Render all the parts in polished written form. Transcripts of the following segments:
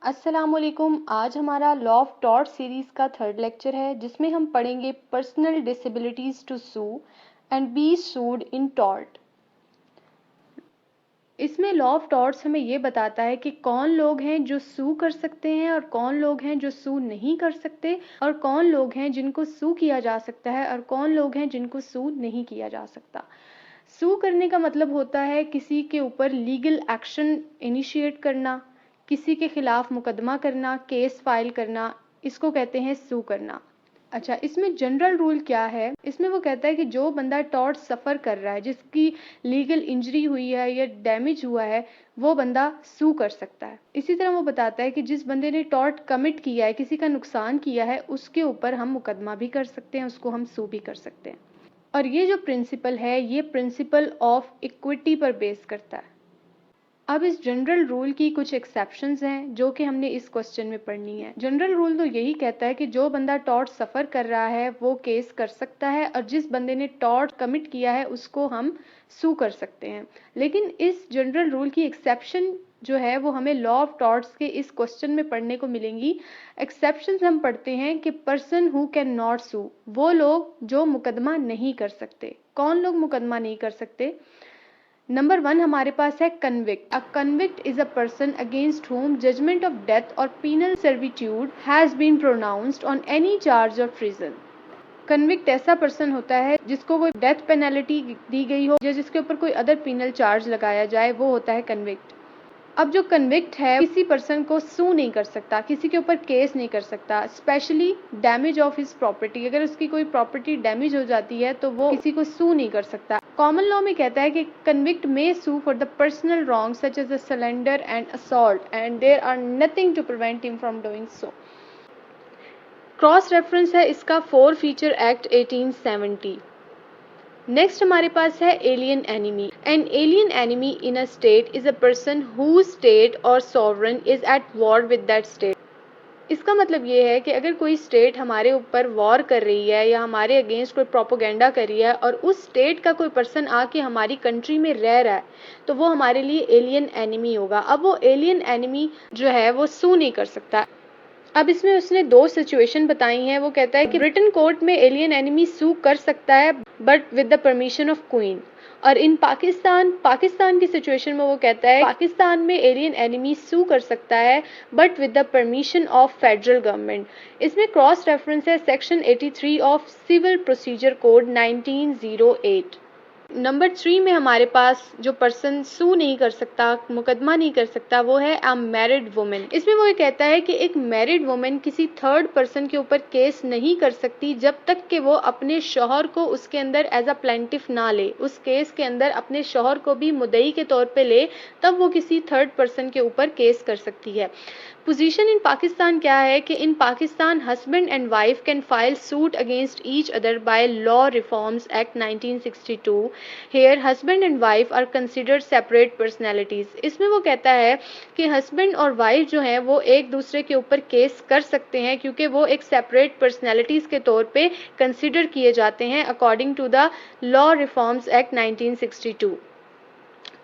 अस्सलामुअलैकुम। आज हमारा लॉ ऑफ टॉर्ट सीरीज़ का थर्ड लेक्चर है जिसमें हम पढ़ेंगे personal disabilities to sue and be sued in tort. इसमें लॉ ऑफ टॉर्ट्स हमें ये बताता है कि कौन लोग हैं जो सू कर सकते हैं और कौन लोग हैं जो सू नहीं कर सकते, और कौन लोग हैं जिनको सू किया जा सकता है और कौन लोग हैं जिनको सू नहीं किया जा सकता। सू करने का मतलब होता है किसी के ऊपर लीगल एक्शन इनिशिएट करना, किसी के खिलाफ मुकदमा करना, केस फाइल करना, इसको कहते हैं सू करना। अच्छा, इसमें जनरल रूल क्या है? इसमें वो कहता है कि जो बंदा टॉर्ट सफ़र कर रहा है, जिसकी लीगल इंजरी हुई है या डैमेज हुआ है, वो बंदा सू कर सकता है। इसी तरह वो बताता है कि जिस बंदे ने टॉर्ट कमिट किया है, किसी का नुकसान किया है, उसके ऊपर हम मुकदमा भी कर सकते हैं, उसको हम सू भी कर सकते हैं। और ये जो प्रिंसिपल है, ये प्रिंसिपल ऑफ इक्विटी पर बेस करता है। अब इस जनरल रूल की कुछ एक्सेप्शंस हैं जो कि हमने इस क्वेश्चन में पढ़नी है। जनरल रूल तो यही कहता है कि जो बंदा टॉर्ट सफ़र कर रहा है वो केस कर सकता है, और जिस बंदे ने टॉर्ट कमिट किया है उसको हम सू कर सकते हैं। लेकिन इस जनरल रूल की एक्सेप्शन जो है वो हमें लॉ ऑफ टॉर्ट्स के इस क्वेश्चन में पढ़ने को मिलेंगी। एक्सेप्शंस हम पढ़ते हैं कि पर्सन हु कैन नॉट सू, वो लोग जो मुकदमा नहीं कर सकते। कौन लोग मुकदमा नहीं कर सकते? नंबर 1 हमारे पास है convict. A convict is a person against whom judgment of death or penal servitude has been pronounced on any charge of treason। Convict ऐसा पर्सन होता है जिसको कोई डेथ पेनल्टी दी गई हो या जिसके ऊपर कोई अदर पीनल चार्ज लगाया जाए, वो होता है कन्विक्ट। अब जो कन्विक्ट है किसी पर्सन को सू नहीं कर सकता, किसी के ऊपर केस नहीं कर सकता, specially damage of his property. अगर उसकी कोई प्रॉपर्टी डैमेज हो जाती है तो वो किसी को सू नहीं कर सकता। कॉमन लॉ में कहता है कि कन्विक्ट में sue for the personal wrong such as the slander and assault and there are nothing to prevent him from doing so. Cross reference है इसका 4 फीचर एक्ट 1870। नेक्स्ट हमारे पास है alien enemy. An alien enemy in a state is a person who state और sovereign is at war with that state. इसका मतलब ये है कि अगर कोई स्टेट हमारे ऊपर वॉर कर रही है या हमारे अगेंस्ट कोई प्रोपोगेंडा कर रही है और उस स्टेट का कोई पर्सन आके हमारी कंट्री में रह रहा है, तो वो हमारे लिए एलियन एनिमी होगा। अब वो एलियन एनिमी जो है वो सू नहीं कर सकता। अब इसमें उसने 2 सिचुएशन बताई हैं। वो कहता है कि ब्रिटेन कोर्ट में एलियन एनिमी सू कर सकता है but with the permission of queen, और इन पाकिस्तान की सिचुएशन में वो कहता है पाकिस्तान में एलियन एनिमी सू कर सकता है but with the permission of federal government. इसमें क्रॉस रेफरेंस है section 83 of civil procedure code 1908। Number 3 में हमारे पास जो पर्सन सू नहीं कर सकता, मुकदमा नहीं कर सकता, वो है अ मैरिड वुमेन। इसमें वो ये कहता है कि एक मैरिड वुमेन किसी थर्ड पर्सन के ऊपर केस नहीं कर सकती जब तक कि वो अपने शौहर को उसके अंदर एज अ प्लेंटिफ ना ले, उस केस के अंदर अपने शौहर को भी मुद्दई के तौर पे ले, तब वो किसी थर्ड पर्सन के ऊपर केस कर सकती है। पोजीशन इन पाकिस्तान क्या है कि in Pakistan husband and wife can file suit against each other by law reforms act 1962। Here husband and wife are considered separate personalities. इसमें वो कहता है कि हस्बैंड और वाइफ जो हैं वो एक दूसरे के ऊपर केस कर सकते हैं क्योंकि वो एक सेपरेट पर्सनैलिटीज के तौर पे कंसिडर किए जाते हैं according to the law reforms act 1962।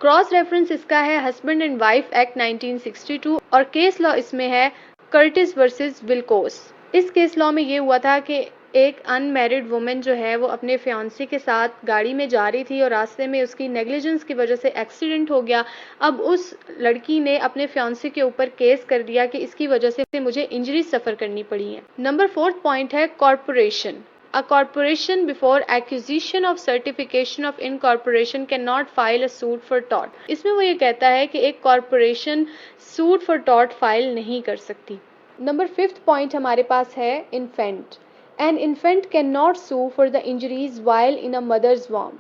Cross reference इसका है हस्बैंड एंड वाइफ एक्ट 1962, और केस लॉ इसमें है कर्टिस वर्सेस विल्कोस। इस केस लॉ में ये हुआ था कि एक अनमैरिड वुमेन जो है वो अपने फियांसी के साथ गाड़ी में जा रही थी और रास्ते में उसकी नेग्लिजेंस की वजह से एक्सीडेंट हो गया। अब उस लड़की ने अपने फियांसी के ऊपर केस कर दिया कि इसकी वजह से मुझे इंजरी सफ़र करनी पड़ी है। नंबर 4 पॉइंट है corporation. A corporation before acquisition of certification of incorporation cannot file a suit for tort। इसमें वो ये कहता है कि एक corporation suit for tort file नहीं कर सकती। नंबर 5 पॉइंट हमारे पास है infant. An infant can not sue for the injuries while in a mother's वॉर्म।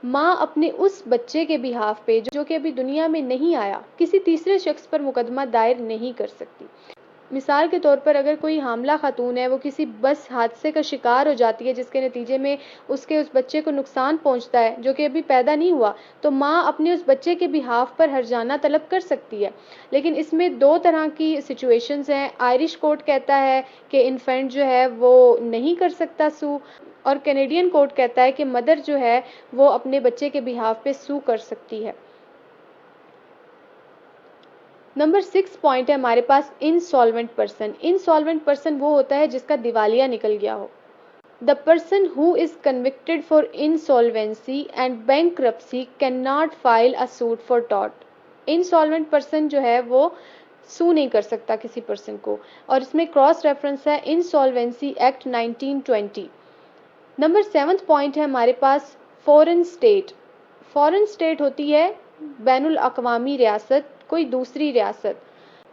माँ अपने उस बच्चे के बिहाफ पे जो कि अभी दुनिया में नहीं आया, किसी तीसरे शख्स पर मुकदमा दायर नहीं कर सकती। मिसाल के तौर पर अगर कोई हामला खातून है, वो किसी बस हादसे का शिकार हो जाती है जिसके नतीजे में उसके उस बच्चे को नुकसान पहुंचता है जो कि अभी पैदा नहीं हुआ, तो माँ अपने उस बच्चे के बिहाफ पर हर्जाना तलब कर सकती है। लेकिन इसमें 2 तरह की सिचुएशंस हैं। आयरिश कोर्ट कहता है कि इन्फेंट जो है वो नहीं कर सकता सू, और कैनेडियन कोर्ट कहता है कि मदर जो है वो अपने बच्चे के बिहाफ पे सू कर सकती है। नंबर 6 पॉइंट है हमारे पास इंसॉल्वेंट पर्सन। इंसॉल्वेंट पर्सन वो होता है जिसका दिवालिया निकल गया हो। The person who is convicted for insolvency and bankruptcy can not file a suit for tort. Insolvent person जो है वो सू नहीं कर सकता किसी पर्सन को, और इसमें क्रॉस रेफरेंस है इंसॉल्वेंसी एक्ट 1920। नंबर 7 पॉइंट है हमारे पास फॉरेन स्टेट। फॉरेन स्टेट होती है बैनुल अक़वामी रियासत, कोई दूसरी रियासत।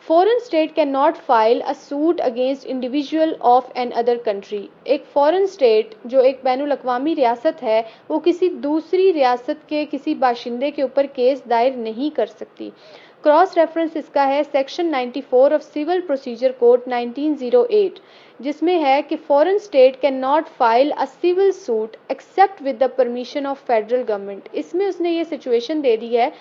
Foreign state can not file a suit against individual of another country. एक फॉरेन स्टेट जो एक बैनुल अक़वामी रियासत है वो किसी दूसरी रियासत के किसी बाशिंदे के ऊपर केस दायर नहीं कर सकती। क्रॉस रेफरेंस इसका है section 94 of civil procedure code 1908, जिसमें है कि foreign state can not file a civil suit except with the permission of federal government. इसमें उसने ये सिचुएशन दे दी है।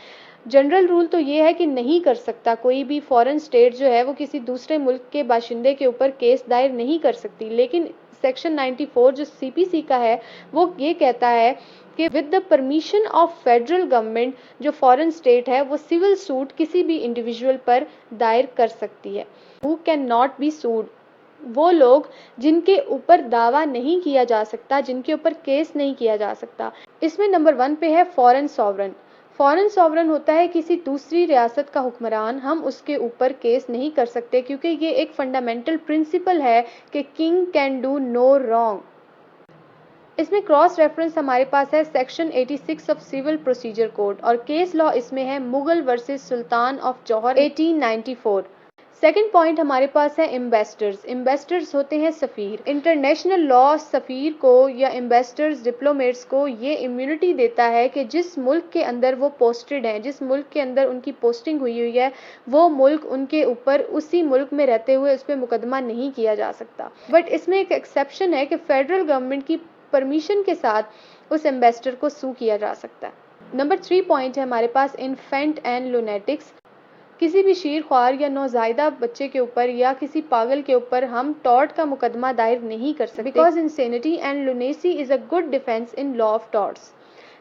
जनरल रूल तो ये है कि नहीं कर सकता, कोई भी फॉरेन स्टेट जो है वो किसी दूसरे मुल्क के बाशिंदे के ऊपर केस दायर नहीं कर सकती, लेकिन सेक्शन 94 जो सीपीसी का है वो ये कहता है कि with the permission of federal government जो फॉरेन स्टेट है वो सिविल सूट किसी भी इंडिविजुअल पर दायर कर सकती है। हु कैन नॉट बी सूड, वो लोग जिनके ऊपर दावा नहीं किया जा सकता, जिनके ऊपर केस नहीं किया जा सकता। इसमें नंबर 1 पे है फॉरेन सॉवरन। फॉरेन सॉवरन होता है किसी दूसरी रियासत का हुक्मरान, हम उसके ऊपर केस नहीं कर सकते क्योंकि ये एक फंडामेंटल प्रिंसिपल है कि king can do no wrong. इसमें क्रॉस रेफरेंस हमारे पास है section 86 of civil procedure code, और केस लॉ इसमें है Mughal versus Sultan of Johor 1894। Second point हमारे पास है एम्बेसडर्स। एम्बेसडर्स होते हैं सफ़ीर। इंटरनेशनल लॉ सफ़ीर को या एम्बेसडर्स डिप्लोमेट्स को ये इम्यूनिटी देता है कि जिस मुल्क के अंदर वो पोस्टेड हैं, जिस मुल्क के अंदर उनकी पोस्टिंग हुई है, वो मुल्क उनके ऊपर उसी मुल्क में रहते हुए उस पर मुकदमा नहीं किया जा सकता। बट इसमें एक एक्सेप्शन है कि फेडरल गवर्नमेंट की परमिशन के साथ उस एम्बेसडर को सू किया जा सकता है। नंबर 3 पॉइंट है हमारे पास इन्फेंट एंड लुनेटिक्स। किसी भी शीर ख्वार या नौजायदा बच्चे के ऊपर या किसी पागल के ऊपर हम टॉर्ट का मुकदमा दायर नहीं कर सकते, because insanity and lunacy is a good defence in law of torts.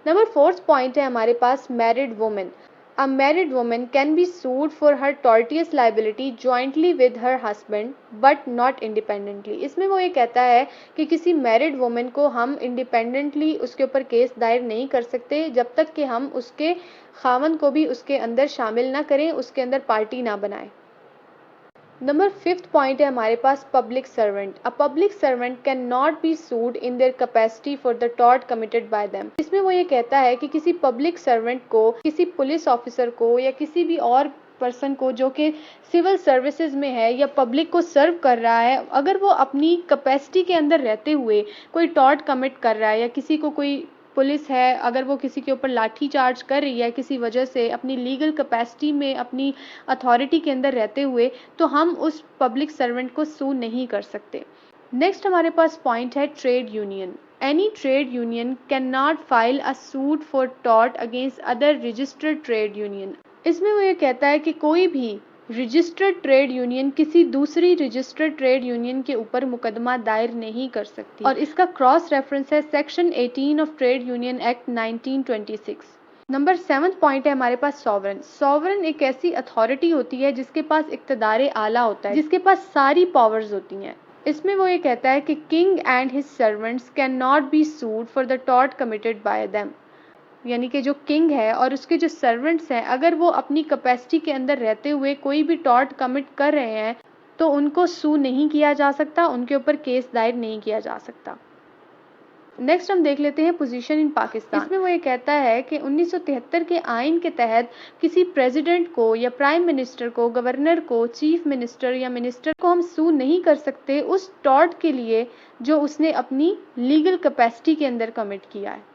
Number 4 point है हमारे पास married women. A married woman can be sued for her tortious liability jointly with her husband but not independently। इसमें वो ये कहता है कि किसी मैरिड वुमेन को हम इंडिपेंडेंटली उसके ऊपर केस दायर नहीं कर सकते जब तक कि हम उसके खामन को भी उसके अंदर शामिल ना करें, उसके अंदर पार्टी ना बनाएं। नंबर 5 पॉइंट है हमारे पास public servant. A public servant can not be sued in their capacity for the tort committed by them. इसमें वो ये कहता है कि किसी पब्लिक सर्वेंट को, किसी पुलिस ऑफिसर को या किसी भी और पर्सन को जो कि सिविल सर्विसेज में है या पब्लिक को सर्व कर रहा है, अगर वो अपनी कैपेसिटी के अंदर रहते हुए कोई टॉर्ट कमिट कर रहा है या किसी को कोई पुलिस है अगर वो किसी के ऊपर लाठी चार्ज कर रही है किसी वजह से अपनी लीगल कैपेसिटी में, अपनी अथॉरिटी के अंदर रहते हुए, तो हम उस पब्लिक सर्वेंट को सू नहीं कर सकते। नेक्स्ट हमारे पास पॉइंट है trade union. Any trade union can not file a suit for tort against other registered trade union. इसमें वो ये कहता है कि कोई भी रजिस्टर्ड ट्रेड यूनियन किसी दूसरी रजिस्टर्ड ट्रेड यूनियन के ऊपर मुकदमा दायर नहीं कर सकती, और इसका क्रॉस रेफरेंस है section 18 of trade union act 1926। Number 7 point है हमारे पास सॉवरन। सॉवरन एक ऐसी अथॉरिटी होती है जिसके पास इक्तदार आला होता है, जिसके पास सारी पावर्स होती हैं। इसमें वो ये कहता है कि king and his servants can not be sued for the tort committed by them. यानी कि जो किंग है और उसके जो सर्वेंट्स हैं, अगर वो अपनी कैपेसिटी के अंदर रहते हुए कोई भी टॉर्ट कमिट कर रहे हैं तो उनको सू नहीं किया जा सकता, उनके ऊपर केस दायर नहीं किया जा सकता। नेक्स्ट हम देख लेते हैं पोजीशन इन पाकिस्तान। इसमें वो ये कहता है कि 1973 के आइन के तहत किसी प्रेसिडेंट को या प्राइम मिनिस्टर को, गवर्नर को, चीफ मिनिस्टर या मिनिस्टर को हम सू नहीं कर सकते उस टॉर्ट के लिए जो उसने अपनी लीगल कैपेसिटी के अंदर कमिट किया है।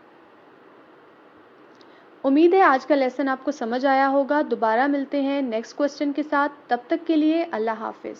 उम्मीद है आज का लेसन आपको समझ आया होगा। दोबारा मिलते हैं नेक्स्ट क्वेश्चन के साथ, तब तक के लिए अल्लाह हाफिज।